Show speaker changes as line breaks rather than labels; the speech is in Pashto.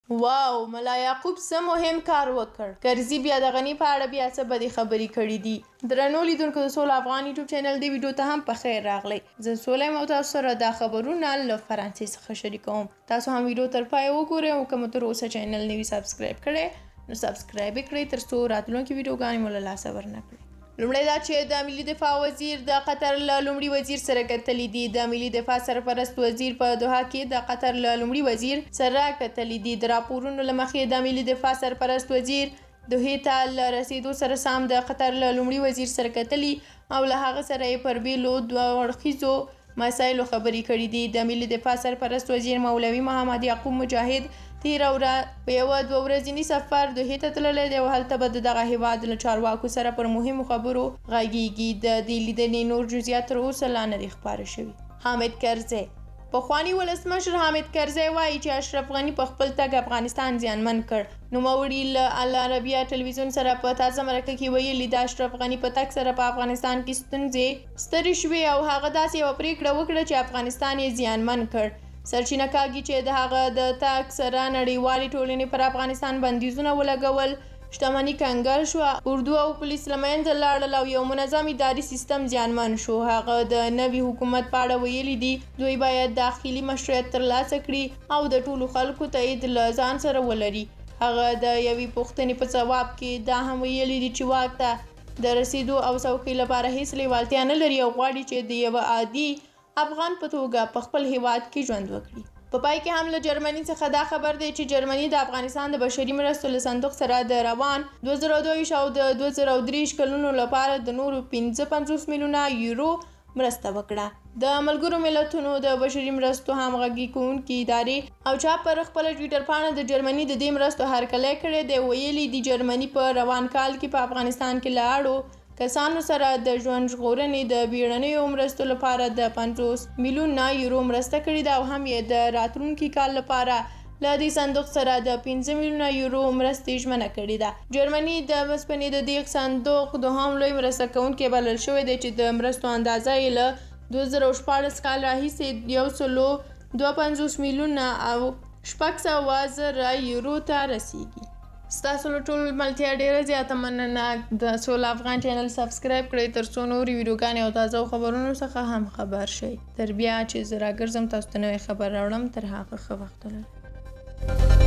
واو ملا یعقوب څه مهم کار وکړ. کرزي بیا د غني په اړه بیا څه بدې خبرې کړې دي. درنو لیدونکو د سوله افغان یوټیوب چینل دې ویډیو ته هم په خیر راغلی. زه سوله یم او تاسو سره دا خبرونه له فرانسې څخه شریکوم. تاسو هم ویډیو تر پایه وګورئ او که مو تر اوسه چینل نه وي سبسکرایب کړی نو سبسکرایب یې کړئ تر څو راتلونکي ویډیوګانې مو له لاسه ورنه کړئ. لومړی دا چې د ملي دفاع وزیر د قطر له لومړي وزیر سره کتلي دي. د ملي دفاع سرپرست وزیر په دوحه کې د قطر له لومړي وزیر سره کتلي دي. د راپورونو له مخې د ملي دفاع سرپرست وزیر دوحې ته له رسیدو سره سم د قطر له لومړي وزیر سره کتلي او له هغه سره یې پر بیلو دوه اړخیزو مسایلو خبرې کړې دي. د ملي دفاع سرپرست وزیر مولوي محمد یعقوب مجاهد تیره ورځ په یوه 2 ورځني سفر دوحې ته تللی دی او هلته به د دغه هیواد له چارواکو سره پر مهمو خبرو غږیږي. د دې لیدنې نور جزئیات تر اوسه لا نه دي خپاره شوي. حامد کرزی پخواني ولسمشر حامد کرزی وایي چې اشرف غني په خپل تګ افغانستان زیانمن کړ. نوموړي له العربیه ټلویزیون سره په تازه مرکه کې ویلي د اشرف غني په تګ سره په افغانستان کې ستونزې سترې شوې او هغه داسې یوه پریکړه وکړه چې افغانستان یې زیانمن کړ. سرچینه کاږي چې د هغه د تګ سره نړیوالې ټولنې پر افغانستان بندیزونه ولګول، شتمني کنګل شو، اردو او پولیس له منځه لاړل او یو منظم اداري سیستم زیانمن شو. هغه د نوي حکومت په اړه ویلي دي دوی باید داخلي مشروعیت ترلاسه کړي او د ټولو خلکو تایید له ځان سره ولري. هغه د یوې پوښتنې په ځواب کې دا هم ویلي دي چې واک ته د رسیدو او څوکۍ لپاره هیڅ لیوالتیا نه لري او غواړي چې د یوه عادي افغان په توګه په خپل هیواد کې ژوند وکړي. په پای کې هم له جرمني څخه دا خبر دی چې جرمني د افغانستان د بشري مرستو له صندوق سره د روان 2022 او د 2023 کلونو لپاره د نورو 55 میلیونه یورو مرسته وکړه. د ملګرو ملتونو د بشري مرستو همغږي کوونکې ادارې او چا پر خپل ټویټر پاڼه د جرمني د دې مرستو هرکلی کړی دی. ویلي دي جرمني په روان کال کې په افغانستان کې له اړو کسانو سره د ژوند ژغورنې د بیړنیو مرستو لپاره د 50 میلیونه یورو مرسته کړې ده او هم یې د راتلونکي کال لپاره له دې صندوق سره د 15 میلیونه یورو مرستې ژمنه کړې ده. جرمني د اوسپنې د دیګ صندوق دوهم لوی مرسته کوونکی بلل شوی دی چې د مرستو اندازه یې له 2014 کال راهیسې 152 میلیونه او 600,000 یورو ته رسیږي. ستاسو له ټول ملتیا ډیره زیاته مننه. د سوله افغان چینل سبسکرایب کړئ تر څو نورې ویډیوګانې او تازه خبرونو څخه هم خبر شئ. تر بیا چې زه راګرځم تاسو ته نوی خبر راوړم. تر هغه ښه وخت ولرئ.